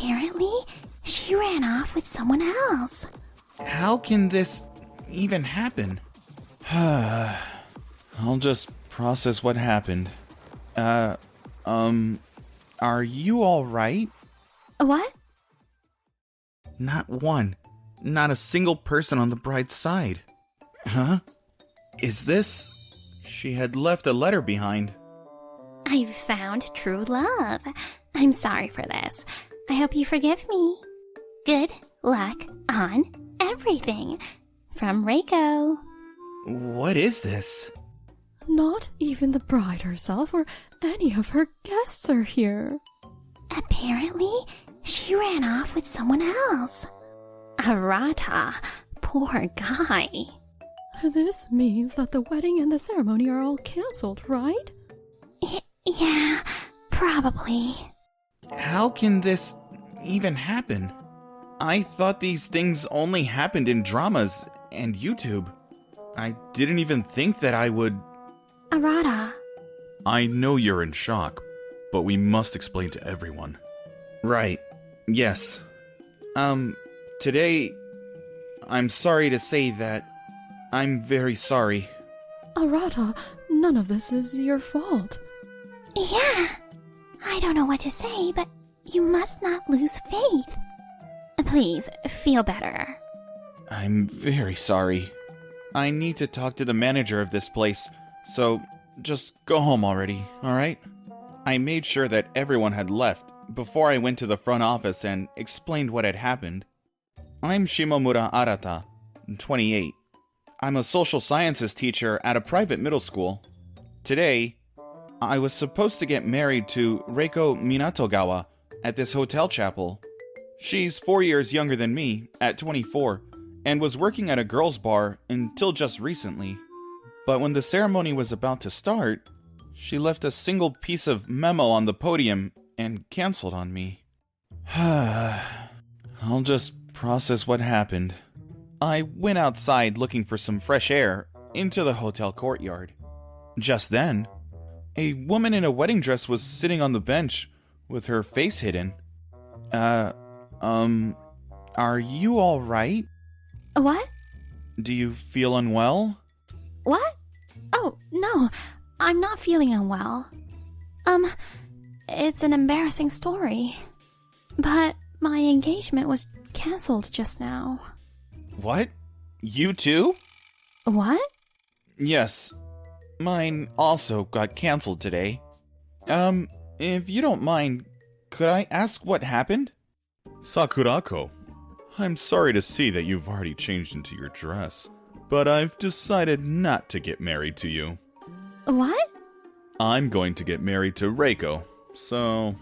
Apparently, she ran off with someone else. How can this even happen? I'll just process what happened. Are you alright? What? Not a single person on the bride's side. Huh? Is this? She had left a letter behind. I've found true love. I'm sorry for this. I hope you forgive me. Good luck on everything. From Reiko. What is this? Not even the bride herself or any of her guests are here. Apparently, she ran off with someone else. Arata, poor guy. This means that the wedding and the ceremony are all cancelled, right? Yeah, probably. How can this even happen? I thought these things only happened in dramas and YouTube. I didn't even think that I would... Arata. I know you're in shock, but we must explain to everyone. Right. Yes. Today, I'm sorry to say that I'm very sorry. Arata, none of this is your fault. Yeah. I don't know what to say, but you must not lose faith. Please, feel better. I'm very sorry. I need to talk to the manager of this place, so just go home already, alright? I made sure that everyone had left before I went to the front office and explained what had happened. I'm Shimomura Arata, 28. I'm a social sciences teacher at a private middle school. Today, I was supposed to get married to Reiko Minatogawa at this hotel chapel. She's 4 years younger than me, at 24, and was working at a girls' bar until just recently. But when the ceremony was about to start, she left a single piece of memo on the podium and canceled on me. I'll just process what happened. I went outside looking for some fresh air into the hotel courtyard. Just then, a woman in a wedding dress was sitting on the bench with her face hidden. Are you alright? What? Do you feel unwell? What? Oh, no. I'm not feeling unwell. It's an embarrassing story. But my engagement was cancelled just now. What? You too? What? Yes. Mine also got cancelled today. If you don't mind, could I ask what happened? Sakurako, I'm sorry to see that you've already changed into your dress, but I've decided not to get married to you. What? I'm going to get married to Reiko, so...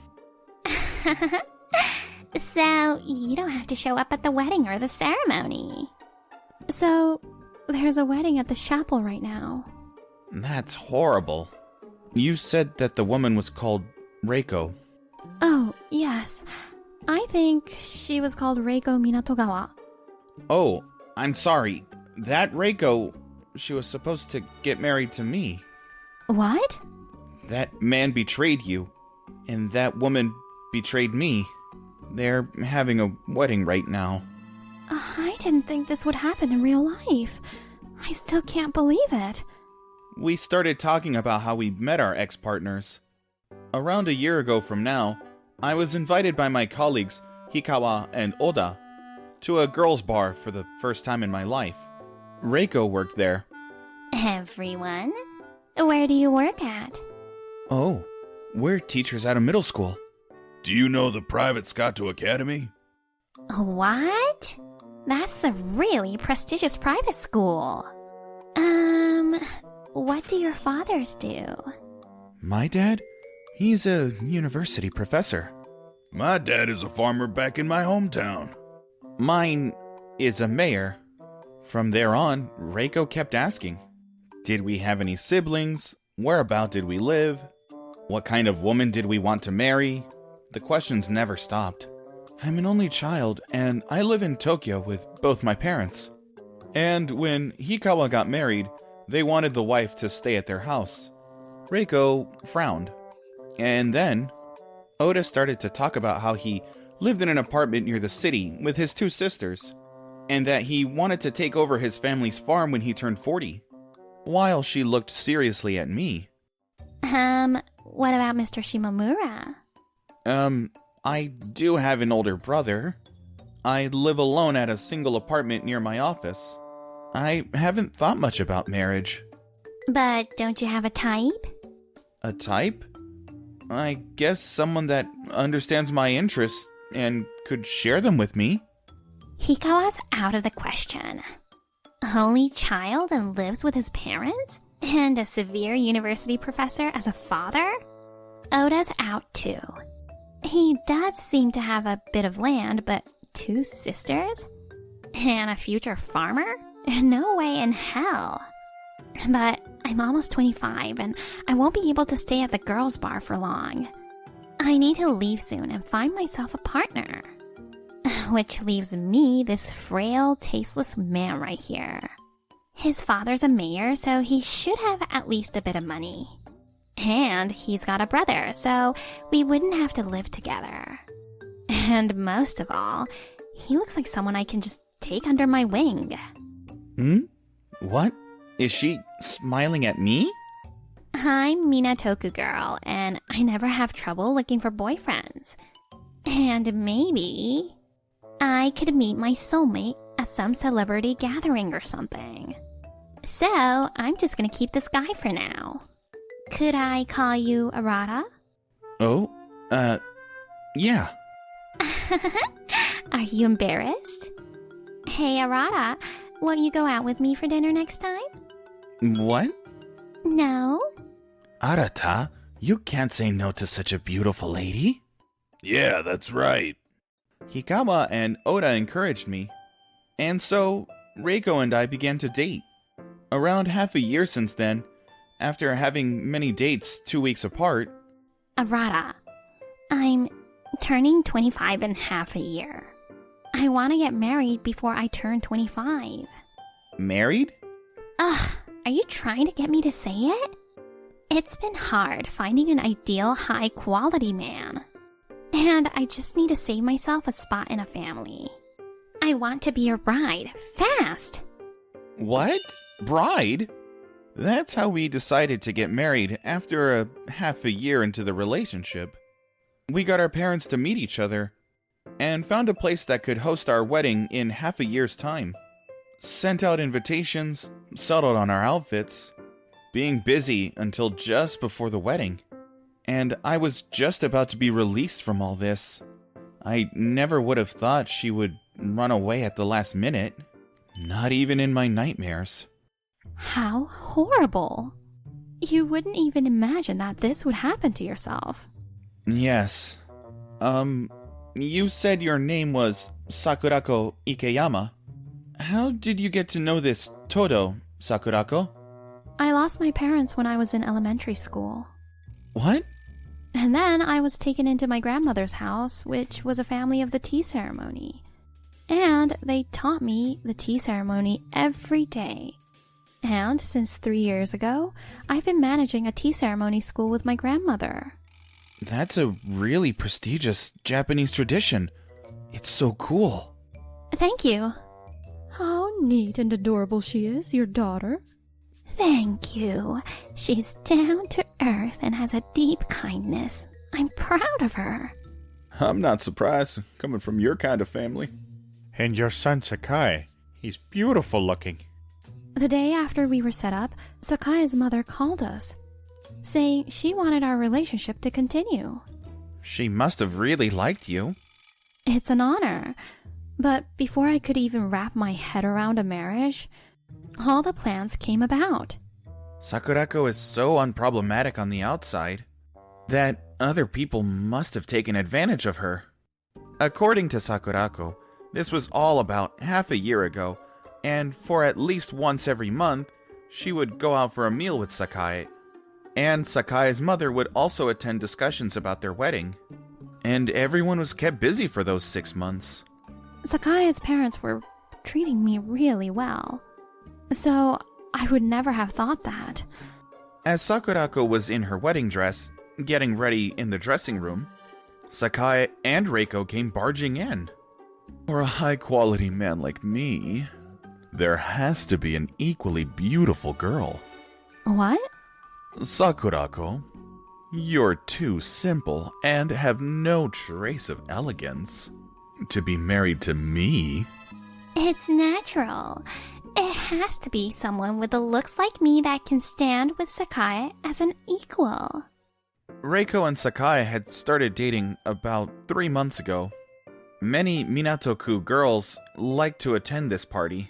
So, you don't have to show up at the wedding or the ceremony. So, there's a wedding at the chapel right now. That's horrible. You said that the woman was called Reiko. Oh, yes. I think she was called Reiko Minatogawa. Oh, I'm sorry. That Reiko, she was supposed to get married to me. What? That man betrayed you, and that woman betrayed me. They're having a wedding right now. I didn't think this would happen in real life. I still can't believe it. We started talking about how we met our ex-partners. Around a year ago from now, I was invited by my colleagues, Hikawa and Oda, to a girls' bar for the first time in my life. Reiko worked there. Everyone? Where do you work at? Oh, we're teachers at a middle school. Do you know the private Scotto Academy? What? That's the really prestigious private school. What do your fathers do? My dad? He's a university professor. My dad is a farmer back in my hometown. Mine is a mayor. From there on, Reiko kept asking, did we have any siblings? Whereabout did we live? What kind of woman did we want to marry? The questions never stopped. I'm an only child, and I live in Tokyo with both my parents. And when Hikawa got married, they wanted the wife to stay at their house. Reiko frowned. And then, Oda started to talk about how he lived in an apartment near the city with his 2 sisters, and that he wanted to take over his family's farm when he turned 40, while she looked seriously at me. What about Mr. Shimomura? I do have an older brother. I live alone at a single apartment near my office. I haven't thought much about marriage. But don't you have a type? A type? I guess someone that understands my interests and could share them with me. Hikawa's out of the question. Only child and lives with his parents? And a severe university professor as a father? Oda's out too. He does seem to have a bit of land, but 2 sisters? And a future farmer? No way in hell. But I'm almost 25 and I won't be able to stay at the girls' bar for long. I need to leave soon and find myself a partner. Which leaves me, this frail, tasteless man right here. His father's a mayor, so he should have at least a bit of money. And he's got a brother, so we wouldn't have to live together. And most of all, he looks like someone I can just take under my wing. What? Is she smiling at me? I'm Minatoku girl, and I never have trouble looking for boyfriends. And maybe I could meet my soulmate at some celebrity gathering or something. So, I'm just gonna keep this guy for now. Could I call you Arata? Oh, yeah. Are you embarrassed? Hey, Arata, won't you go out with me for dinner next time? What? No? Arata, you can't say no to such a beautiful lady. Yeah, that's right. Hikawa and Oda encouraged me. And so, Reiko and I began to date. Around half a year since then, after having many dates 2 weeks apart. Arata, I'm turning 25 in half a year. I want to get married before I turn 25. Married? Ugh, are you trying to get me to say it? It's been hard finding an ideal high-quality man. And I just need to save myself a spot in a family. I want to be your bride, fast! What? Bride? That's how we decided to get married after a half a year into the relationship. We got our parents to meet each other, and found a place that could host our wedding in half a year's time. Sent out invitations, settled on our outfits, being busy until just before the wedding. And I was just about to be released from all this. I never would have thought she would run away at the last minute. Not even in my nightmares. How horrible. You wouldn't even imagine that this would happen to yourself. Yes. You said your name was Sakurako Ikeyama. How did you get to know this Todo, Sakurako? I lost my parents when I was in elementary school. What? And then I was taken into my grandmother's house, which was a family of the tea ceremony. And they taught me the tea ceremony every day. And since 3 years ago, I've been managing a tea ceremony school with my grandmother. That's a really prestigious Japanese tradition. It's so cool. Thank you. How neat and adorable she is, your daughter. Thank you. She's down to earth and has a deep kindness. I'm proud of her. I'm not surprised, coming from your kind of family. And your son Sakai, he's beautiful looking. The day after we were set up, Sakai's mother called us, saying she wanted our relationship to continue. She must have really liked you. It's an honor. But before I could even wrap my head around a marriage, all the plans came about. Sakurako is so unproblematic on the outside that other people must have taken advantage of her. According to Sakurako, this was all about half a year ago, and for at least once every month, she would go out for a meal with Sakai. And Sakai's mother would also attend discussions about their wedding. And everyone was kept busy for those 6 months. Sakai's parents were treating me really well. So I would never have thought that. As Sakurako was in her wedding dress, getting ready in the dressing room, Sakai and Reiko came barging in. For a high-quality man like me, there has to be an equally beautiful girl. What? Sakurako, you're too simple and have no trace of elegance to be married to me. It's natural. It has to be someone with the looks like me that can stand with Sakai as an equal. Reiko and Sakai had started dating about 3 months ago. Many Minato-ku girls like to attend this party.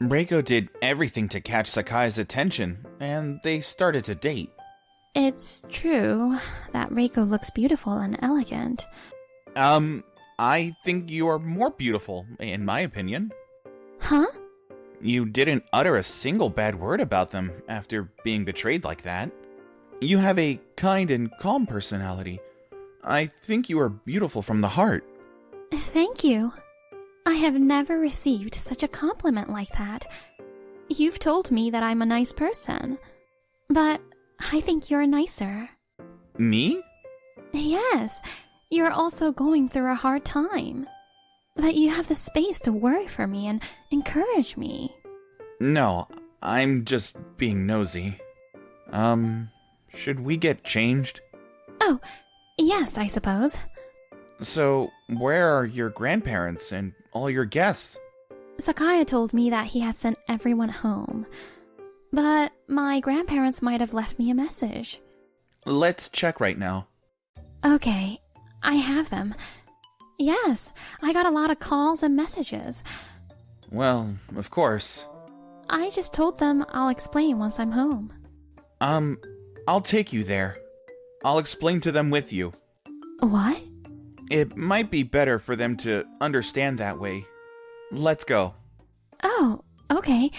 Reiko did everything to catch Sakai's attention, and they started to date. It's true that Reiko looks beautiful and elegant. I think you are more beautiful, in my opinion. Huh? You didn't utter a single bad word about them after being betrayed like that. You have a kind and calm personality. I think you are beautiful from the heart. Thank you. I have never received such a compliment like that. You've told me that I'm a nice person, but I think you're nicer. Me? Yes, you're also going through a hard time. But you have the space to worry for me and encourage me. No, I'm just being nosy. Should we get changed? Oh, yes, I suppose. So, where are your grandparents and all your guests? Sakaya told me that he had sent everyone home. But my grandparents might have left me a message. Let's check right now. Okay, I have them. Yes, I got a lot of calls and messages. Well, of course. I just told them I'll explain once I'm home. I'll take you there. I'll explain to them with you. What? It might be better for them to understand that way. Let's go. Oh, okay.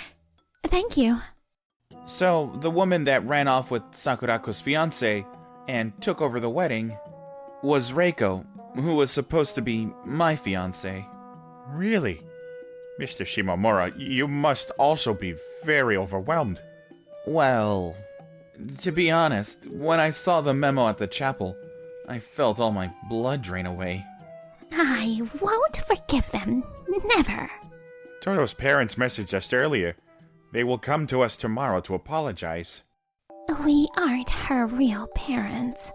Thank you. So, the woman that ran off with Sakurako's fiancé and took over the wedding was Reiko, who was supposed to be my fiancé. Really? Mr. Shimomura, you must also be very overwhelmed. Well, to be honest, when I saw the memo at the chapel, I felt all my blood drain away. I won't forgive them. Never. Toto's parents messaged us earlier. They will come to us tomorrow to apologize. We aren't her real parents.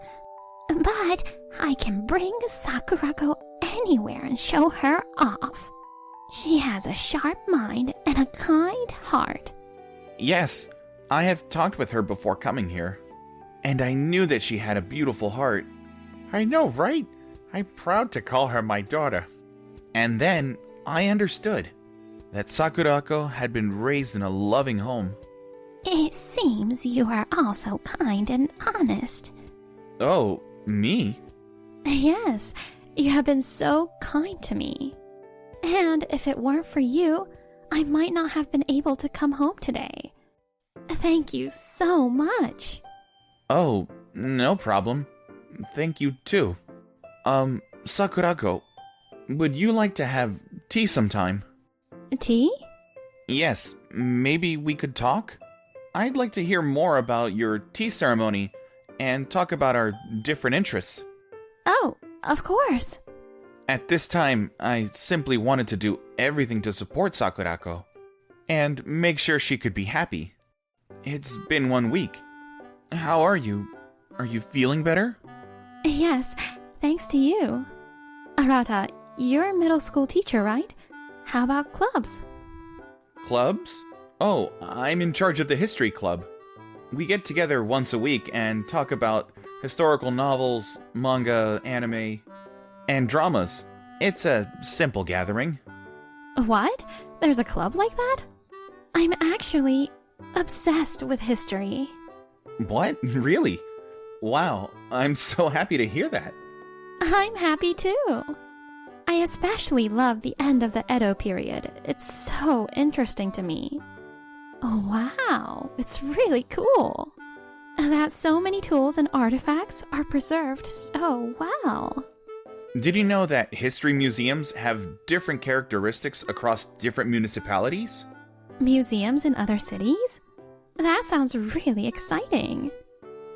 But I can bring Sakurako anywhere and show her off. She has a sharp mind and a kind heart. Yes, I have talked with her before coming here, and I knew that she had a beautiful heart. I know, right? I'm proud to call her my daughter. And then I understood that Sakurako had been raised in a loving home. It seems you are also kind and honest. Oh, me? Yes, you have been so kind to me. And if it weren't for you, I might not have been able to come home today. Thank you so much. Oh, no problem. Thank you too. Sakurako, would you like to have tea sometime? Tea? Yes, maybe we could talk? I'd like to hear more about your tea ceremony and talk about our different interests. Oh, of course. At this time, I simply wanted to do everything to support Sakurako and make sure she could be happy. It's been 1 week. How are you? Are you feeling better? Yes, thanks to you. Arata, you're a middle school teacher, right? How about clubs? Clubs? Oh, I'm in charge of the history club. We get together once a week and talk about historical novels, manga, anime, and dramas. It's a simple gathering. What? There's a club like that? I'm actually obsessed with history. What? Really? Wow, I'm so happy to hear that. I'm happy too. I especially love the end of the Edo period. It's so interesting to me. Oh, wow, it's really cool. That so many tools and artifacts are preserved so well. Did you know that history museums have different characteristics across different municipalities? Museums in other cities? That sounds really exciting.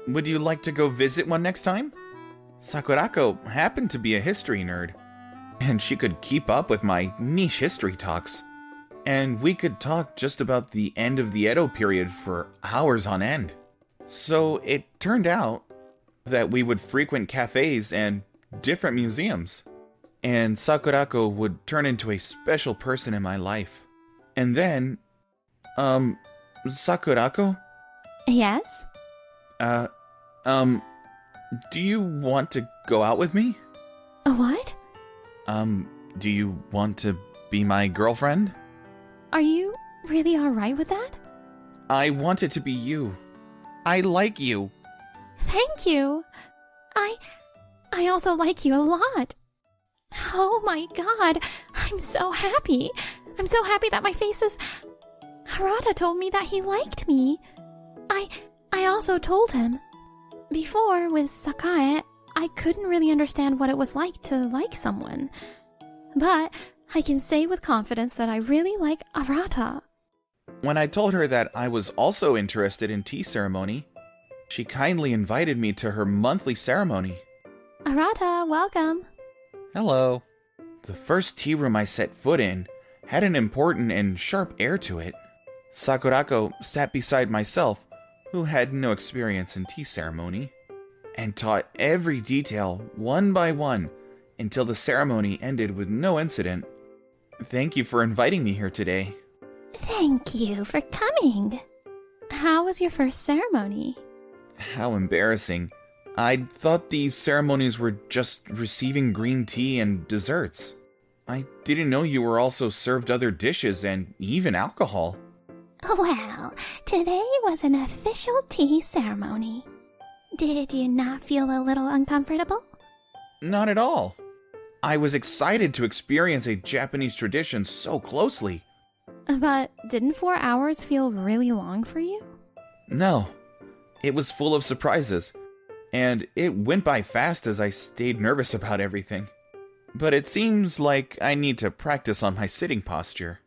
Would you like to go visit one next time? Sakurako happened to be a history nerd, and she could keep up with my niche history talks. And we could talk just about the end of the Edo period for hours on end. So it turned out that we would frequent cafes and different museums. And Sakurako would turn into a special person in my life. And then, Sakurako? Yes? Do you want to go out with me? What? Do you want to be my girlfriend? Are you really alright with that? I want it to be you. I like you. Thank you. I also like you a lot. Oh my god, I'm so happy. I'm so happy that my face is... Harada told me that he liked me. I also told him. Before, with Sakae, I couldn't really understand what it was like to like someone. But I can say with confidence that I really like Arata. When I told her that I was also interested in tea ceremony, she kindly invited me to her monthly ceremony. Arata, welcome. Hello. The first tea room I set foot in had an important and sharp air to it. Sakurako sat beside myself, who had no experience in tea ceremony, and taught every detail one by one until the ceremony ended with no incident. Thank you for inviting me here today. Thank you for coming. How was your first ceremony? How embarrassing. I thought these ceremonies were just receiving green tea and desserts. I didn't know you were also served other dishes and even alcohol. Well, today was an official tea ceremony. Did you not feel a little uncomfortable? Not at all. I was excited to experience a Japanese tradition so closely. But didn't 4 hours feel really long for you? No, it was full of surprises, and it went by fast as I stayed nervous about everything. But it seems like I need to practice on my sitting posture.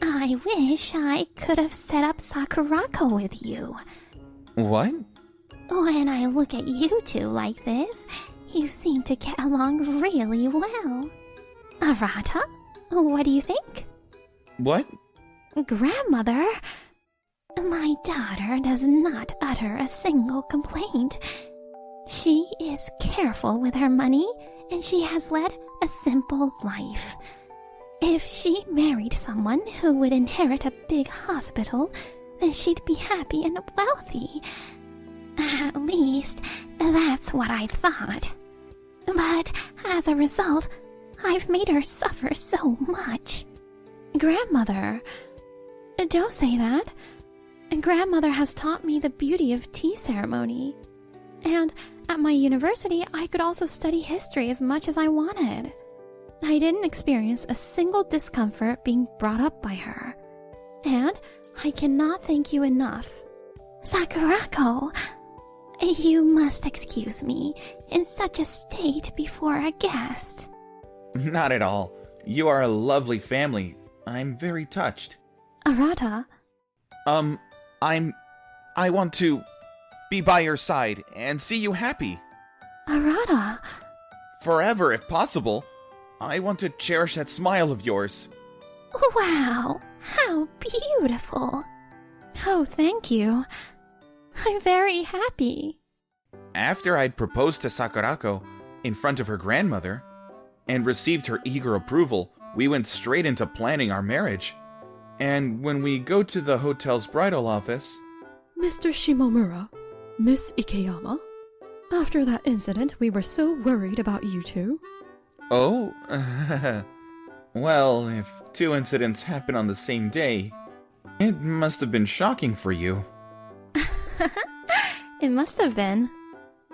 I wish I could have set up Sakurako with you. What? When I look at you two like this, you seem to get along really well. Arata, what do you think? What? Grandmother, my daughter does not utter a single complaint. She is careful with her money, and she has led a simple life. If she married someone who would inherit a big hospital, then she'd be happy and wealthy. At least, that's what I thought. But as a result, I've made her suffer so much. Grandmother, don't say that. Grandmother has taught me the beauty of tea ceremony. And at my university, I could also study history as much as I wanted. I didn't experience a single discomfort being brought up by her. And I cannot thank you enough. Sakurako, you must excuse me in such a state before a guest. Not at all. You are a lovely family. I'm very touched. Arata, I want to be by your side and see you happy. Arata, Forever, if possible. I want to cherish that smile of yours. Wow, how beautiful. oh, thank you. I'm very happy. After I'd proposed to Sakurako in front of her grandmother and received her eager approval, we went straight into planning our marriage. And when we go to the hotel's bridal office... Mr. Shimomura, Miss Ikeyama, after that incident, we were so worried about you two. Oh? Well, if 2 incidents happen on the same day, it must have been shocking for you. It must have been.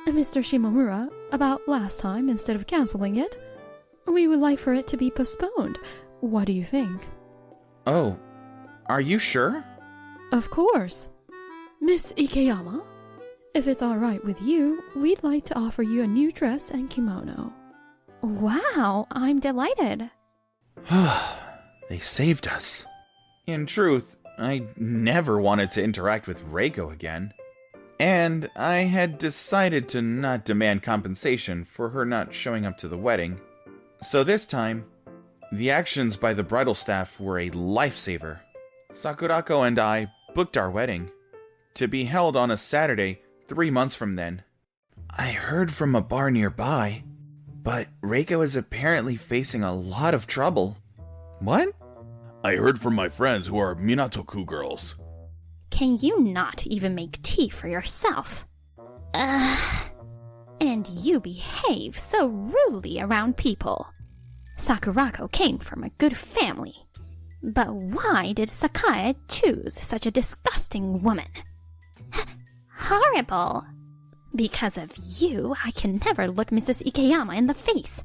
Mr. Shimomura, about last time, instead of canceling it, we would like for it to be postponed. What do you think? Oh, are you sure? Of course. Miss Ikeyama, if it's alright with you, we'd like to offer you a new dress and kimono. Wow, I'm delighted. They saved us. In truth, I never wanted to interact with Reiko again. And I had decided to not demand compensation for her not showing up to the wedding. So this time, the actions by the bridal staff were a lifesaver. Sakurako and I booked our wedding to be held on a Saturday 3 months from then. I heard from a bar nearby, but Reiko is apparently facing a lot of trouble. What? I heard from my friends who are Minatoku girls. Can you not even make tea for yourself? And you behave so rudely around people. Sakurako came from a good family. But why did Sakae choose such a disgusting woman? Horrible! Because of you, I can never look Mrs. Ikeyama in the face.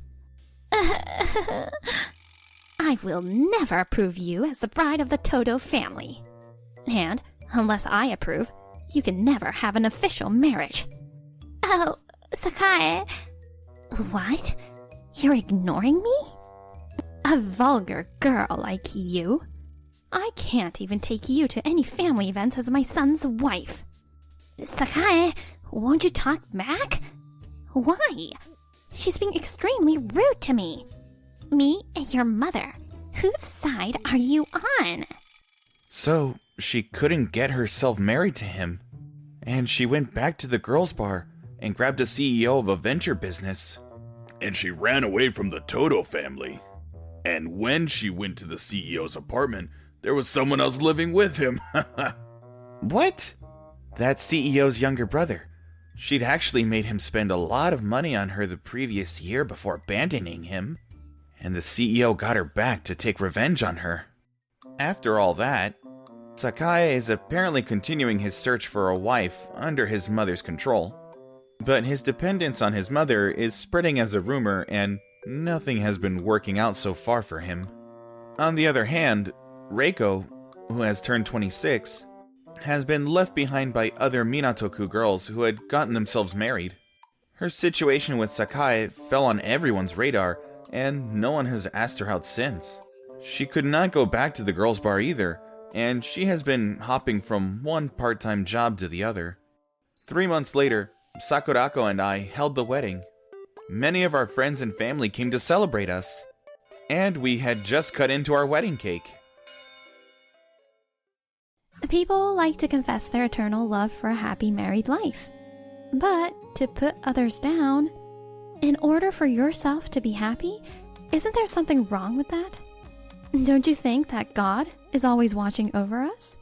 I will never approve you as the bride of the Todo family. And, unless I approve, you can never have an official marriage. Oh, Sakae. What? You're ignoring me? A vulgar girl like you? I can't even take you to any family events as my son's wife. Sakae, won't you talk back? Why? She's being extremely rude to me. Me and your mother. Whose side are you on? So, she couldn't get herself married to him. And she went back to the girls' bar and grabbed a CEO of a venture business. And she ran away from the Todo family. And when she went to the CEO's apartment, there was someone else living with him. What? That CEO's younger brother. She'd actually made him spend a lot of money on her the previous year before abandoning him. And the CEO got her back to take revenge on her. After all that, Sakae is apparently continuing his search for a wife under his mother's control. But his dependence on his mother is spreading as a rumor, and nothing has been working out so far for him. On the other hand, Reiko, who has turned 26, has been left behind by other Minatoku girls who had gotten themselves married. Her situation with Sakae fell on everyone's radar, and no one has asked her out since. She could not go back to the girls' bar either, and she has been hopping from one part-time job to the other. 3 months later, Sakurako and I held the wedding. Many of our friends and family came to celebrate us, and we had just cut into our wedding cake. People like to confess their eternal love for a happy married life. But to put others down, in order for yourself to be happy, isn't there something wrong with that? Don't you think that God is always watching over us?